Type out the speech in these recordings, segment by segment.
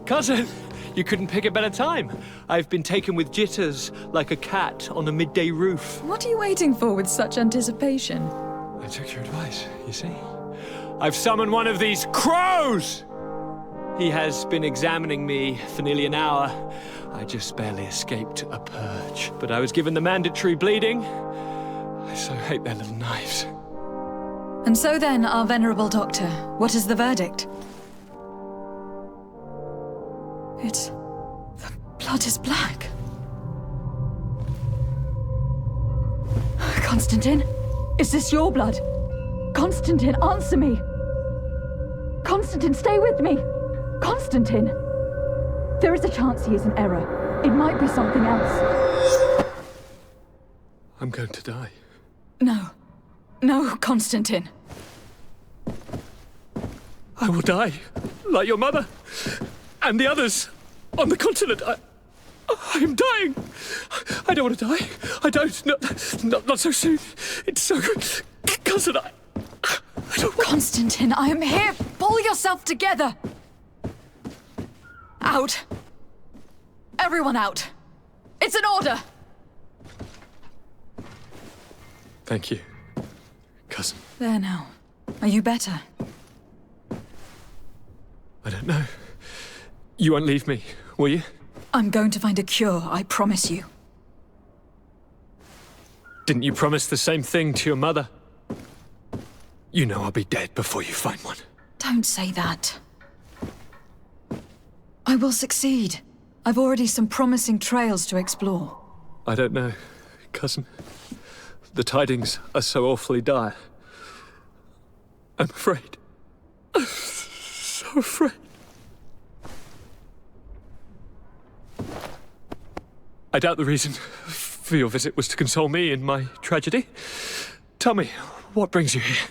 Cousin, you couldn't pick a better time. I've been taken with jitters like a cat on a midday roof. What are you waiting for with such anticipation? I took your advice, you see. I've summoned one of these crows! He has been examining me for nearly an hour. I just barely escaped a purge. But I was given the mandatory bleeding. I so hate their little knives. And so then, our venerable doctor, what is the verdict? The blood is black. Constantine, is this your blood? Constantine, answer me! Constantine, stay with me! Constantine! There is a chance he is in error. It might be something else. I'm going to die. No. No, Constantine. I will die, like your mother, and the others on the continent. I am dying. I don't want to die. I don't. Not so soon. It's so good. Cousin, I don't want... Constantine, I am here. Pull yourself together. Out. Everyone out. It's an order. Thank you, cousin. There now. Are you better? I don't know. You won't leave me, will you? I'm going to find a cure, I promise you. Didn't you promise the same thing to your mother? You know I'll be dead before you find one. Don't say that. I will succeed. I've already some promising trails to explore. I don't know, cousin. The tidings are so awfully dire. I'm afraid. I'm so afraid. I doubt the reason for your visit was to console me in my tragedy. Tell me, what brings you here?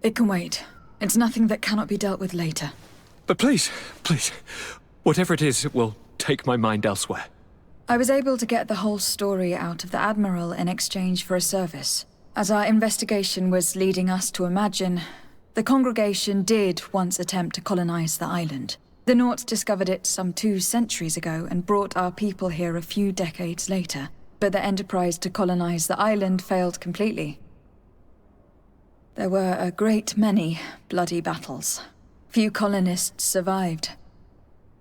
It can wait. It's nothing that cannot be dealt with later. But please, whatever it is, it will take my mind elsewhere. I was able to get the whole story out of the Admiral in exchange for a service. As our investigation was leading us to imagine, the congregation did once attempt to colonize the island. The Nauts discovered it some 2 centuries ago and brought our people here a few decades later. But the enterprise to colonize the island failed completely. There were a great many bloody battles. Few colonists survived.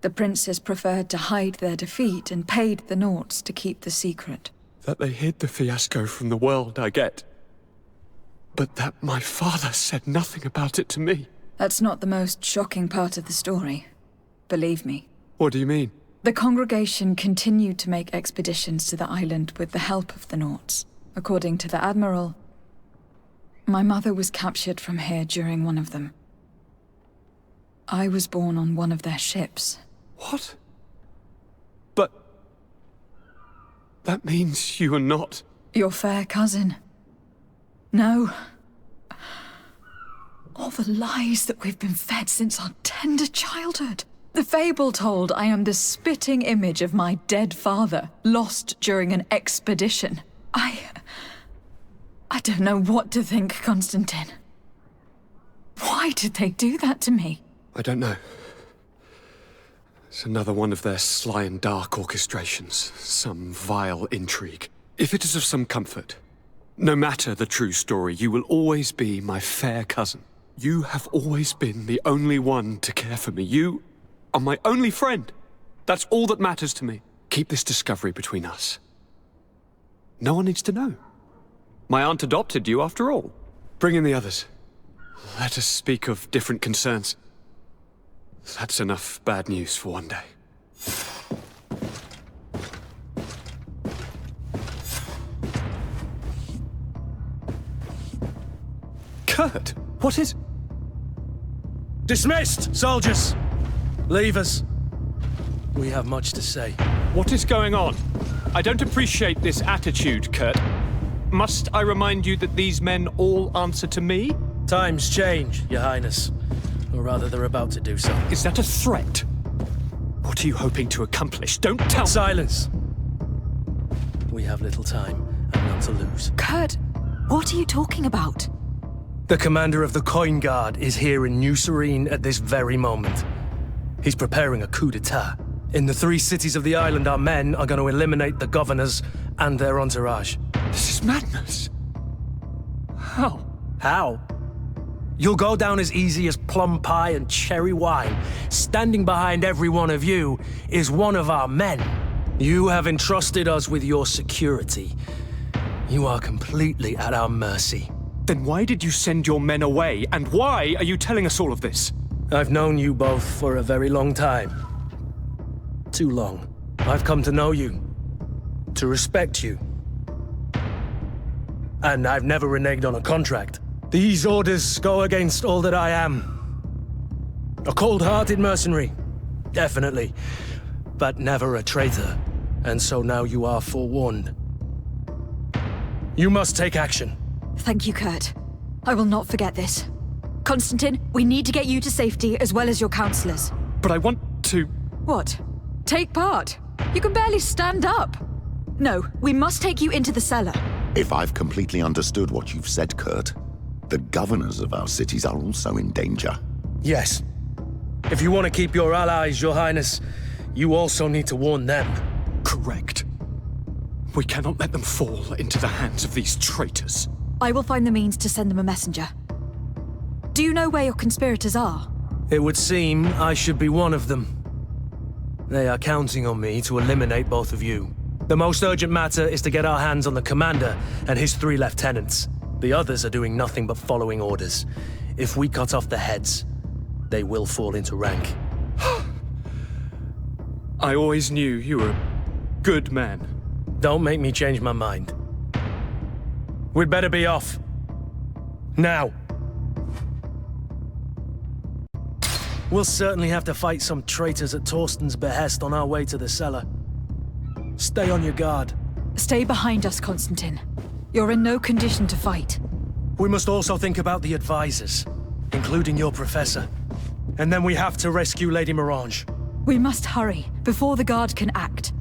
The princes preferred to hide their defeat and paid the Nauts to keep the secret. That they hid the fiasco from the world, I get. But that my father said nothing about it to me. That's not the most shocking part of the story. Believe me. What do you mean? The congregation continued to make expeditions to the island with the help of the Nauts. According to the Admiral, my mother was captured from here during one of them. I was born on one of their ships. What? But... that means you are not... your fair cousin. No. All the lies that we've been fed since our tender childhood. The fable told I am the spitting image of my dead father, lost during an expedition. I don't know what to think, Constantine. Why did they do that to me? I don't know. It's another one of their sly and dark orchestrations. Some vile intrigue. If it is of some comfort, no matter the true story, you will always be my fair cousin. You have always been the only one to care for me. You are my only friend. That's all that matters to me. Keep this discovery between us. No one needs to know. My aunt adopted you after all. Bring in the others. Let us speak of different concerns. That's enough bad news for one day. Kurt, what is... Dismissed, soldiers! Leave us. We have much to say. What is going on? I don't appreciate this attitude, Kurt. Must I remind you that these men all answer to me? Times change, Your Highness. Or rather, they're about to do so. Is that a threat? What are you hoping to accomplish? Don't tell me... Silence! We have little time, and none to lose. Kurt, what are you talking about? The commander of the Coin Guard is here in New Serene at this very moment. He's preparing a coup d'etat. In the 3 cities of the island, our men are going to eliminate the governors and their entourage. This is madness. How? How? You'll go down as easy as plum pie and cherry wine. Standing behind every one of you is one of our men. You have entrusted us with your security. You are completely at our mercy. Then why did you send your men away? And why are you telling us all of this? I've known you both for a very long time. Too long. I've come to know you, to respect you. And I've never reneged on a contract. These orders go against all that I am. A cold-hearted mercenary, definitely, but never a traitor. And so now you are forewarned. You must take action. Thank you, Kurt. I will not forget this. Constantine, we need to get you to safety as well as your counselors. But I want to... What? Take part? You can barely stand up. No, we must take you into the cellar. If I've completely understood what you've said, Kurt, the governors of our cities are also in danger. Yes. If you want to keep your allies, Your Highness, you also need to warn them. Correct. We cannot let them fall into the hands of these traitors. I will find the means to send them a messenger. Do you know where your conspirators are? It would seem I should be one of them. They are counting on me to eliminate both of you. The most urgent matter is to get our hands on the commander and his 3 lieutenants. The others are doing nothing but following orders. If we cut off the heads, they will fall into rank. I always knew you were a good man. Don't make me change my mind. We'd better be off. Now. We'll certainly have to fight some traitors at Torsten's behest on our way to the cellar. Stay on your guard. Stay behind us, Constantine. You're in no condition to fight. We must also think about the advisors, including your professor. And then we have to rescue Lady Mirange. We must hurry, before the guard can act.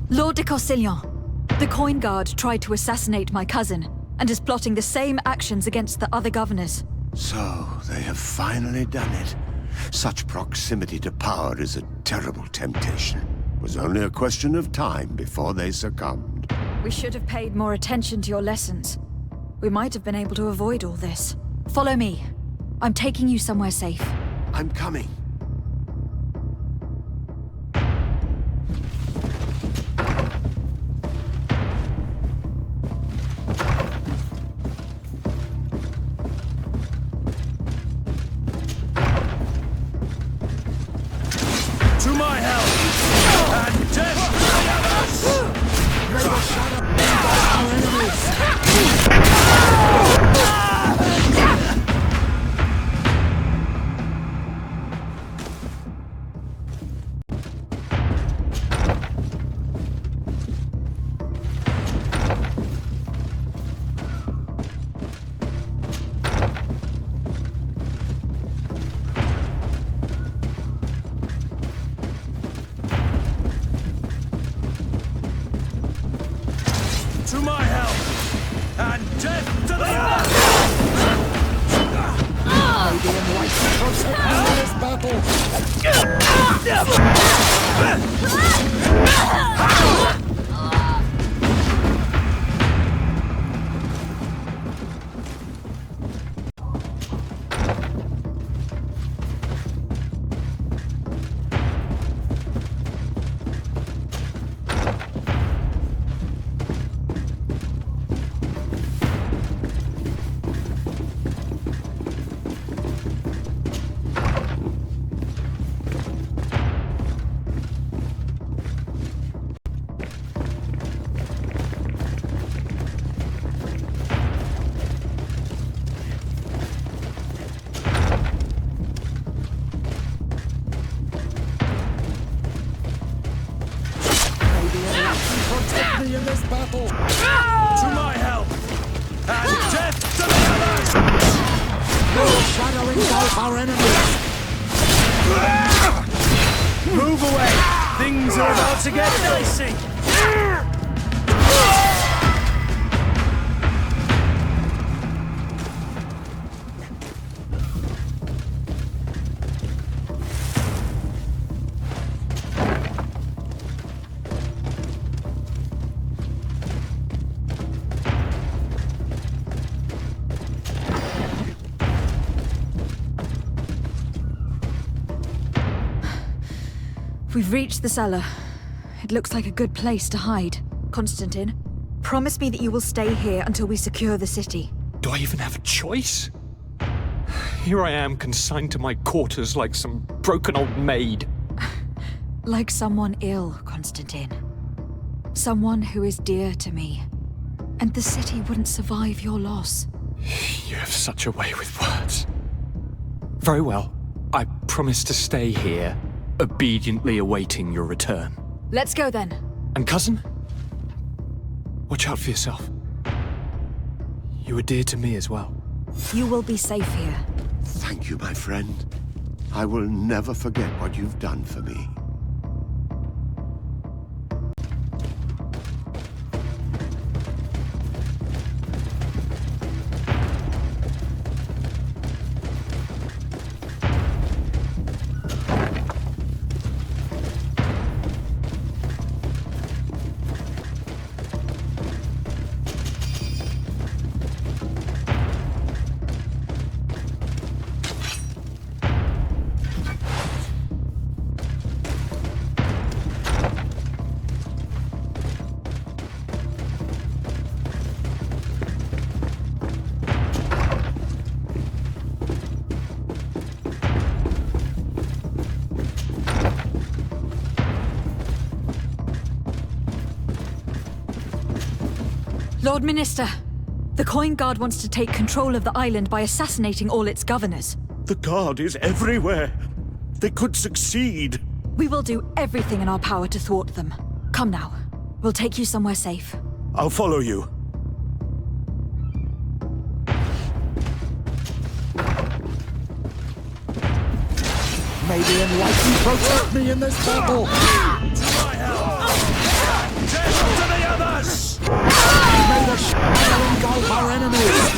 Lord de Caussillion, the Coin Guard tried to assassinate my cousin, and is plotting the same actions against the other governors. So, they have finally done it. Such proximity to power is a terrible temptation. It was only a question of time before they succumbed. We should have paid more attention to your lessons. We might have been able to avoid all this. Follow me. I'm taking you somewhere safe. I'm coming. To my To my help! And death to the others! Shadow engulf our enemies! Move away! Things are about to get dicey! We've reached the cellar. It looks like a good place to hide. Constantine, promise me that you will stay here until we secure the city. Do I even have a choice? Here I am, consigned to my quarters like some broken old maid. Like someone ill, Constantine. Someone who is dear to me. And the city wouldn't survive your loss. You have such a way with words. Very well. I promise to stay here, obediently awaiting your return. Let's go then. And cousin? Watch out for yourself. You were dear to me as well. You will be safe here. Thank you, my friend. I will never forget what you've done for me. Lord Minister, the Coin Guard wants to take control of the island by assassinating all its governors. The Guard is everywhere. They could succeed. We will do everything in our power to thwart them. Come now. We'll take you somewhere safe. I'll follow you. May the Enlightened protect me in this battle! Death to the others! May the shadow engulf our enemies!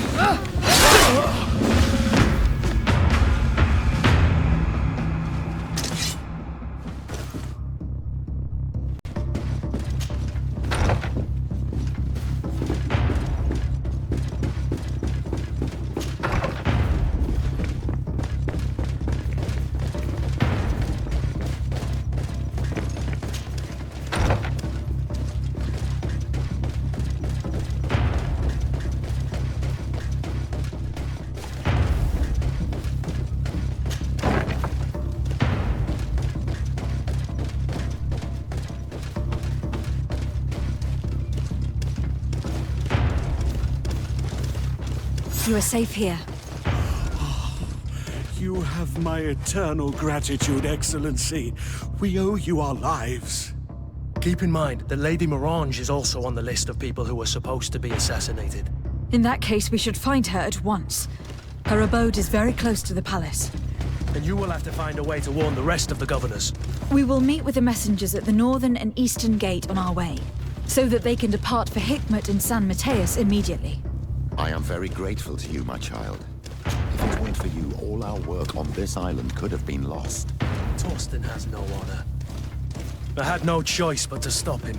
You are safe here. You have my eternal gratitude, Excellency. We owe you our lives. Keep in mind that Lady Morange is also on the list of people who are supposed to be assassinated. In that case, we should find her at once. Her abode is very close to the palace. And you will have to find a way to warn the rest of the governors. We will meet with the messengers at the northern and eastern gate on our way, so that they can depart for Hikmet and San Mateus immediately. I am very grateful to you, my child. If it weren't for you, all our work on this island could have been lost. Torsten has no honor. I had no choice but to stop him.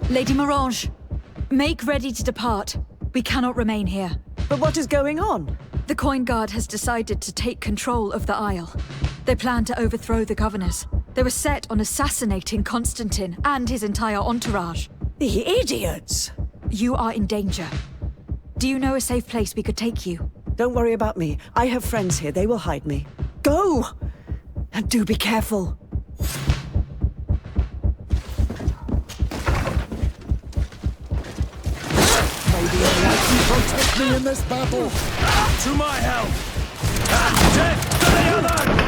Lady Morange, make ready to depart. We cannot remain here. But what is going on? The Coin Guard has decided to take control of the Isle. They plan to overthrow the governors. They were set on assassinating Constantine and his entire entourage. The idiots! You are in danger. Do you know a safe place we could take you? Don't worry about me. I have friends here. They will hide me. Go! And do be careful. Protect me in this battle! To my help! And death to the other!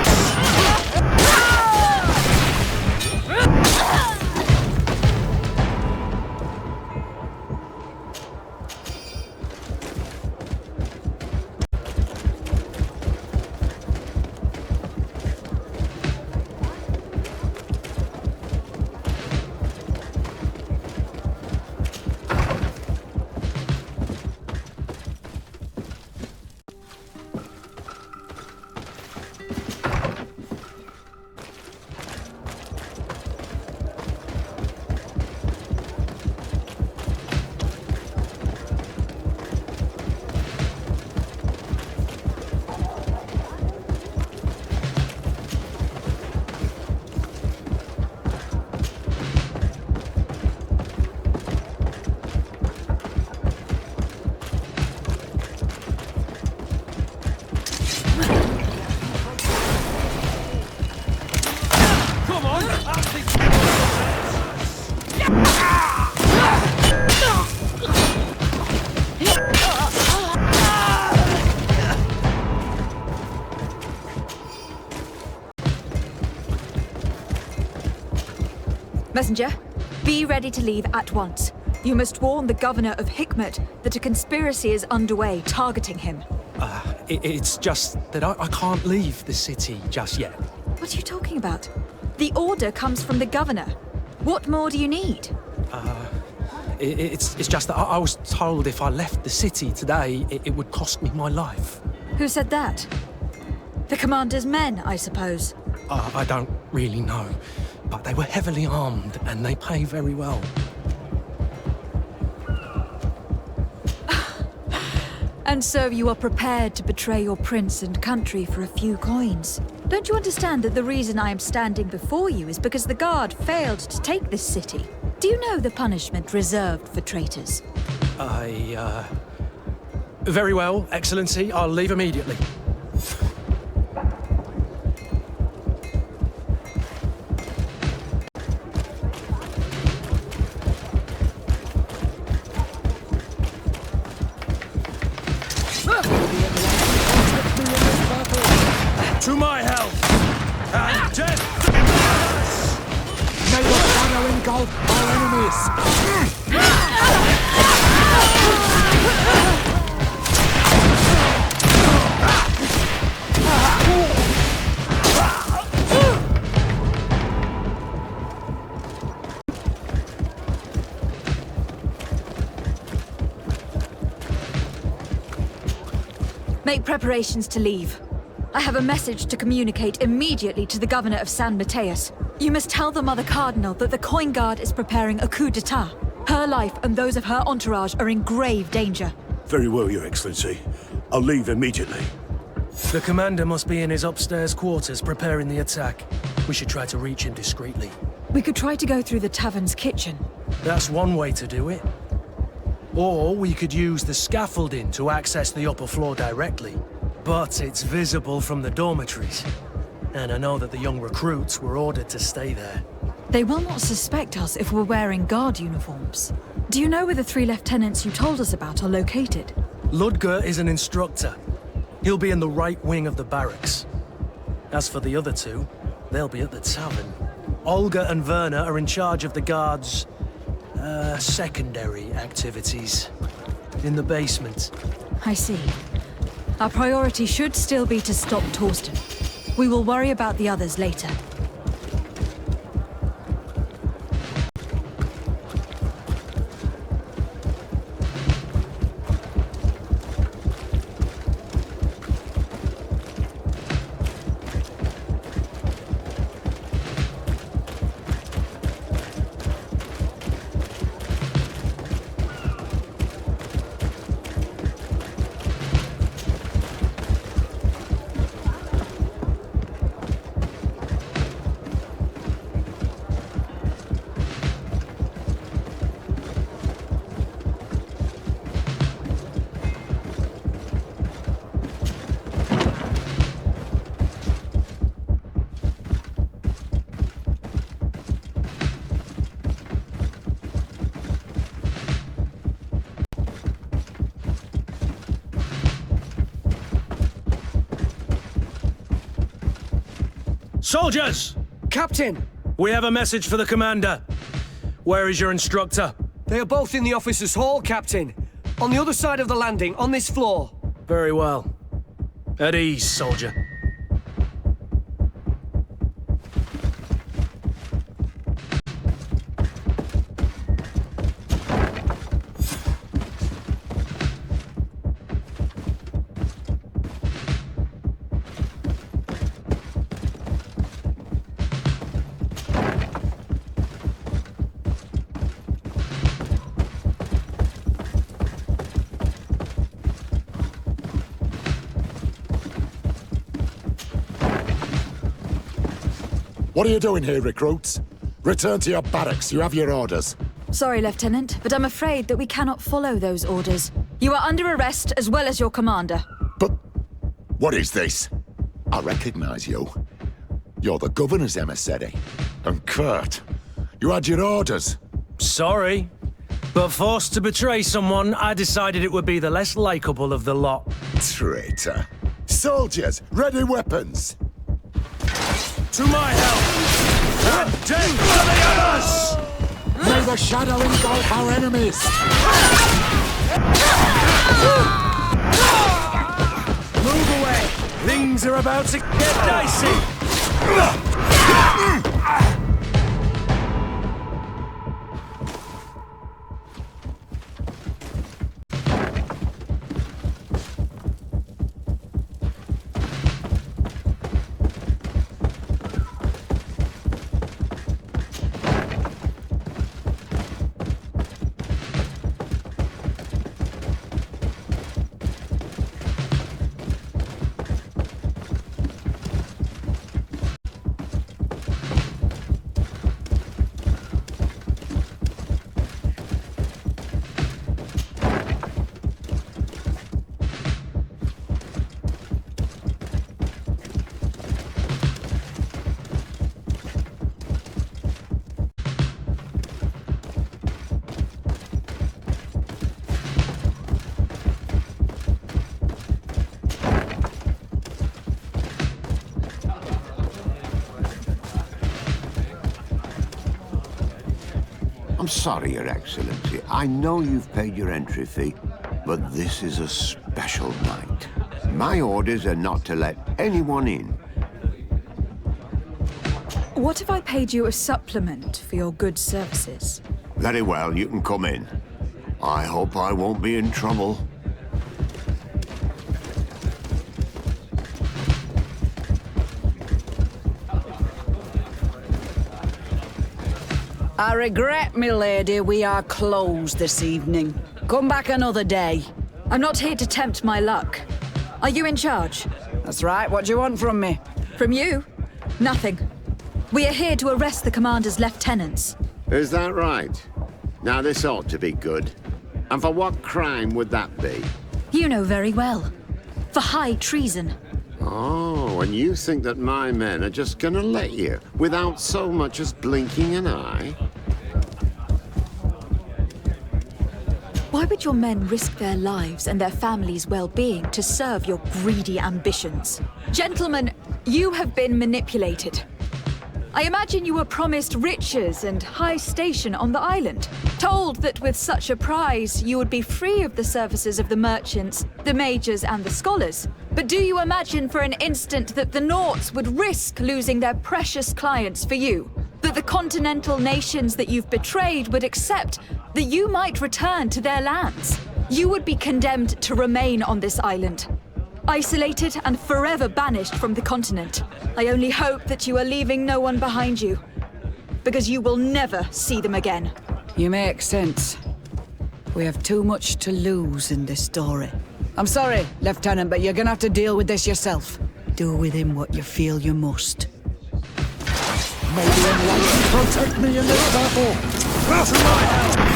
Messenger, be ready to leave at once. You must warn the governor of Hikmet that a conspiracy is underway targeting him. It's just that I can't leave the city just yet. What are you talking about? The order comes from the governor. What more do you need? It's just that I was told if I left the city today, it would cost me my life. Who said that? The commander's men, I suppose. I don't really know, but they were heavily armed and they pay very well. And so you are prepared to betray your prince and country for a few coins. Don't you understand that the reason I am standing before you is because the guard failed to take this city? Do you know the punishment reserved for traitors? Very well, Excellency. I'll leave immediately. To my help! And death to us! May the fire engulf our enemies! Make preparations to leave. I have a message to communicate immediately to the governor of San Mateus. You must tell the Mother Cardinal that the Coin Guard is preparing a coup d'etat. Her life and those of her entourage are in grave danger. Very well, Your Excellency. I'll leave immediately. The commander must be in his upstairs quarters preparing the attack. We should try to reach him discreetly. We could try to go through the tavern's kitchen. That's one way to do it. Or we could use the scaffolding to access the upper floor directly. But it's visible from the dormitories. And I know that the young recruits were ordered to stay there. They will not suspect us if we're wearing guard uniforms. Do you know where the 3 lieutenants you told us about are located? Ludger is an instructor. He'll be in the right wing of the barracks. As for the other 2, they'll be at the tavern. Olga and Werner are in charge of the guards' secondary activities. In the basement. I see. Our priority should still be to stop Torsten. We will worry about the others later. Soldiers! Captain! We have a message for the commander. Where is your instructor? They are both in the officers' hall, Captain. On the other side of the landing, on this floor. Very well. At ease, soldier. What are you doing here, recruits? Return to your barracks. You have your orders. Sorry, Lieutenant, but I'm afraid that we cannot follow those orders. You are under arrest as well as your commander. But what is this? I recognize you. You're the governor's emissary. And Kurt, you had your orders. Sorry, but forced to betray someone, I decided it would be the less likable of the lot. Traitor. Soldiers, ready weapons. To my help! And death to the others! May the shadow engulf our enemies! Move away! Things are about to get dicey! I'm sorry, Your Excellency. I know you've paid your entry fee, but this is a special night. My orders are not to let anyone in. What if I paid you a supplement for your good services? Very well, you can come in. I hope I won't be in trouble. I regret, milady, we are closed this evening. Come back another day. I'm not here to tempt my luck. Are you in charge? That's right, what do you want from me? From you? Nothing. We are here to arrest the commander's lieutenants. Is that right? Now this ought to be good. And for what crime would that be? You know very well. For high treason. Oh, and you think that my men are just gonna let you, without so much as blinking an eye? Why would your men risk their lives and their families' well-being to serve your greedy ambitions? Gentlemen, you have been manipulated. I imagine you were promised riches and high station on the island, told that with such a prize you would be free of the services of the merchants, the mages and the scholars. But do you imagine for an instant that the Nauts would risk losing their precious clients for you? That the continental nations that you've betrayed would accept that you might return to their lands? You would be condemned to remain on this island, isolated and forever banished from the continent. I only hope that you are leaving no one behind you, because you will never see them again. You make sense. We have too much to lose in this story. I'm sorry, Lieutenant, but you're gonna have to deal with this yourself. Do with him what you feel you must. May the Enlightened protect me in this battle! To my help!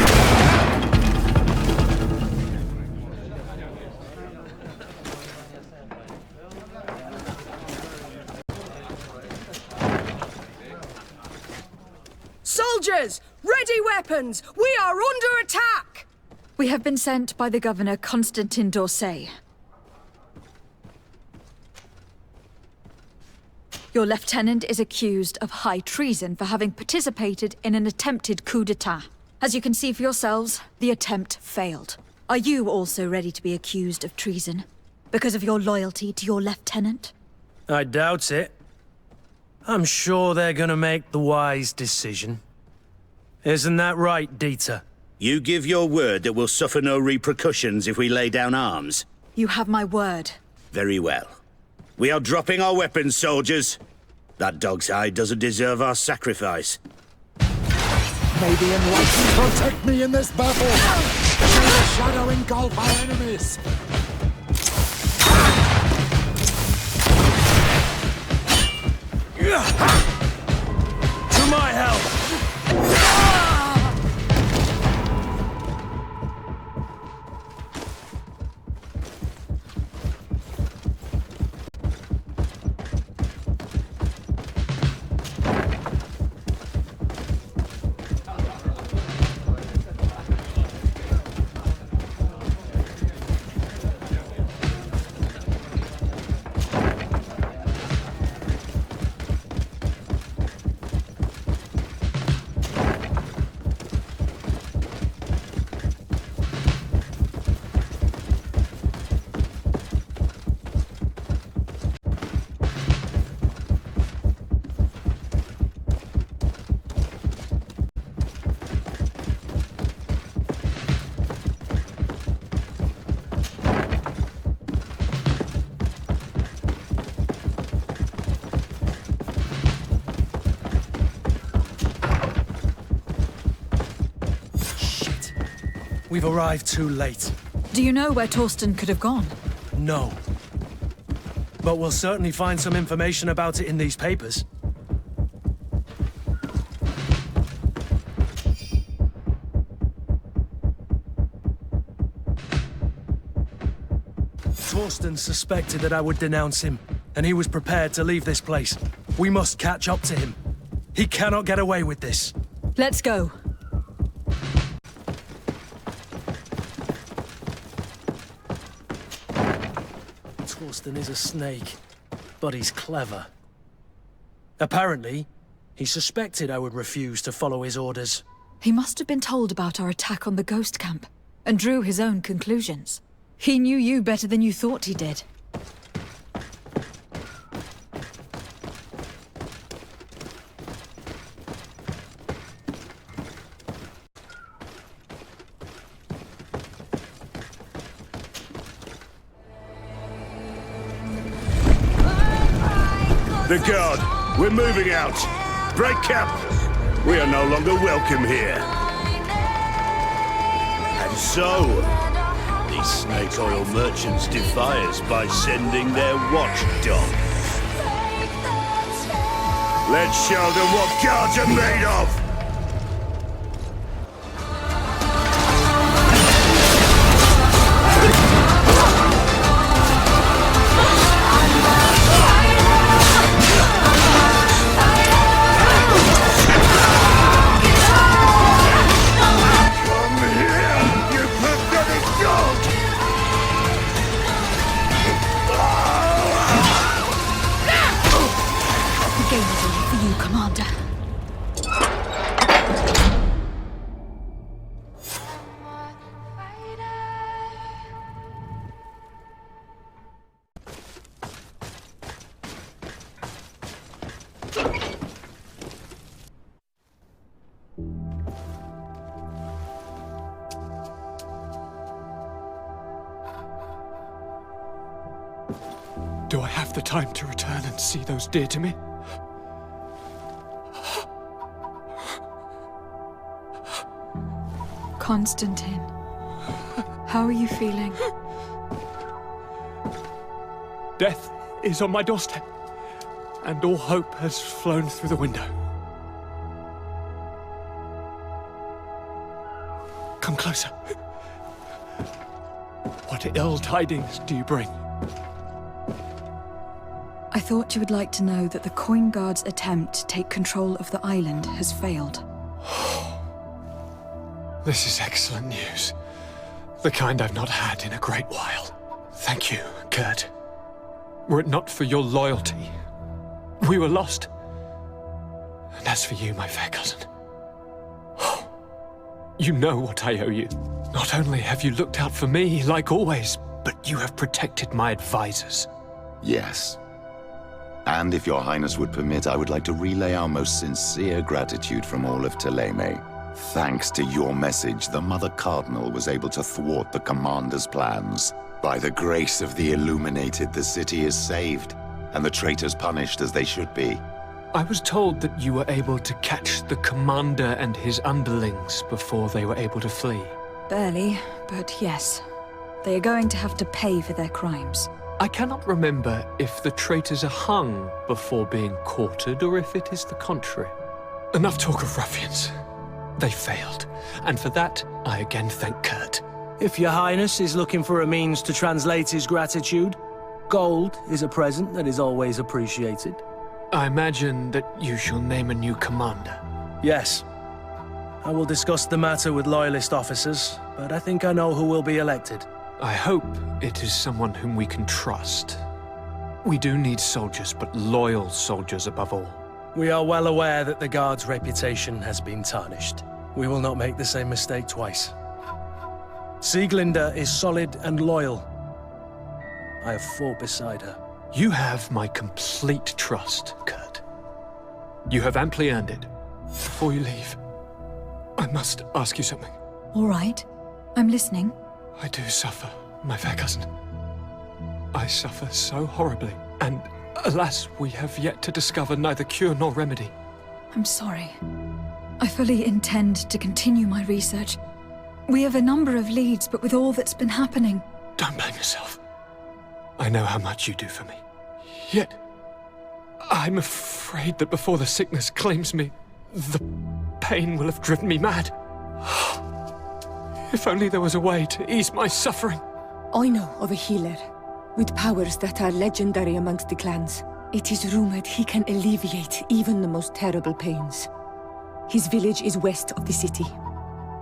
Soldiers! Ready weapons! We are under attack! We have been sent by the Governor Constantin d'Orsay. Your lieutenant is accused of high treason for having participated in an attempted coup d'etat. As you can see for yourselves, the attempt failed. Are you also ready to be accused of treason? Because of your loyalty to your lieutenant? I doubt it. I'm sure they're gonna make the wise decision. Isn't that right, Dieter? You give your word that we'll suffer no repercussions if we lay down arms? You have my word. Very well. We are dropping our weapons, soldiers. That dog's hide doesn't deserve our sacrifice. May the Enlightened protect me in this battle! May the shadow engulf our enemies! To my help! We've arrived too late. Do you know where Torsten could have gone? No. But we'll certainly find some information about it in these papers. Torsten suspected that I would denounce him, and he was prepared to leave this place. We must catch up to him. He cannot get away with this. Let's go. Torsten is a snake, but he's clever. Apparently, he suspected I would refuse to follow his orders. He must have been told about our attack on the ghost camp, and drew his own conclusions. He knew you better than you thought he did. The guard, we're moving out. Break camp. We are no longer welcome here. And so, these snake oil merchants defy us by sending their watchdog. Let's show them what guards are made of! Do I have the time to return and see those dear to me? Constantine, how are you feeling? Death is on my doorstep, and all hope has flown through the window. Come closer. What ill tidings do you bring? I thought you would like to know that the Coin Guard's attempt to take control of the island has failed. This is excellent news. The kind I've not had in a great while. Thank you, Kurt. Were it not for your loyalty, we were lost. And as for you, my fair cousin, you know what I owe you. Not only have you looked out for me, like always, but you have protected my advisors. Yes. And if your highness would permit, I would like to relay our most sincere gratitude from all of Theleme. Thanks to your message, the Mother Cardinal was able to thwart the Commander's plans. By the grace of the Illuminated, the city is saved, and the traitors punished as they should be. I was told that you were able to catch the Commander and his underlings before they were able to flee. Barely, but yes. They are going to have to pay for their crimes. I cannot remember if the traitors are hung before being quartered, or if it is the contrary. Enough talk of ruffians. They failed, and for that, I again thank Kurt. If your highness is looking for a means to translate his gratitude, gold is a present that is always appreciated. I imagine that you shall name a new commander. Yes. I will discuss the matter with loyalist officers, but I think I know who will be elected. I hope it is someone whom we can trust. We do need soldiers, but loyal soldiers above all. We are well aware that the Guard's reputation has been tarnished. We will not make the same mistake twice. Sieglinde is solid and loyal. I have fought beside her. You have my complete trust, Kurt. You have amply earned it. Before you leave, I must ask you something. All right. I'm listening. I do suffer, my fair cousin. I suffer so horribly, and alas, we have yet to discover neither cure nor remedy. I'm sorry. I fully intend to continue my research. We have a number of leads, but with all that's been happening... Don't blame yourself. I know how much you do for me. Yet, I'm afraid that before the sickness claims me, the pain will have driven me mad. If only there was a way to ease my suffering. I know of a healer, with powers that are legendary amongst the clans. It is rumored he can alleviate even the most terrible pains. His village is west of the city.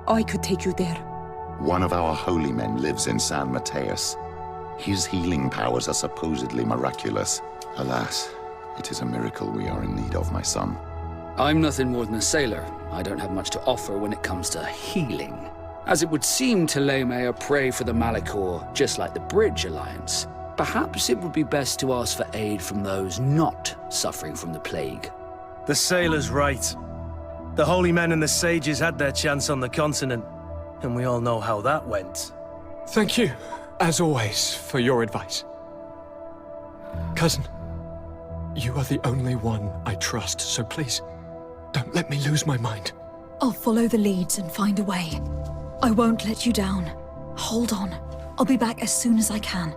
I could take you there. One of our holy men lives in San Mateus. His healing powers are supposedly miraculous. Alas, it is a miracle we are in need of, my son. I'm nothing more than a sailor. I don't have much to offer when it comes to healing. As it would seem, Theleme are prey for the Malachor, just like the Bridge Alliance. Perhaps it would be best to ask for aid from those not suffering from the plague. The sailor's right. The holy men and the sages had their chance on the continent, and we all know how that went. Thank you, as always, for your advice. Cousin, you are the only one I trust, so please, don't let me lose my mind. I'll follow the leads and find a way. I won't let you down. Hold on. I'll be back as soon as I can.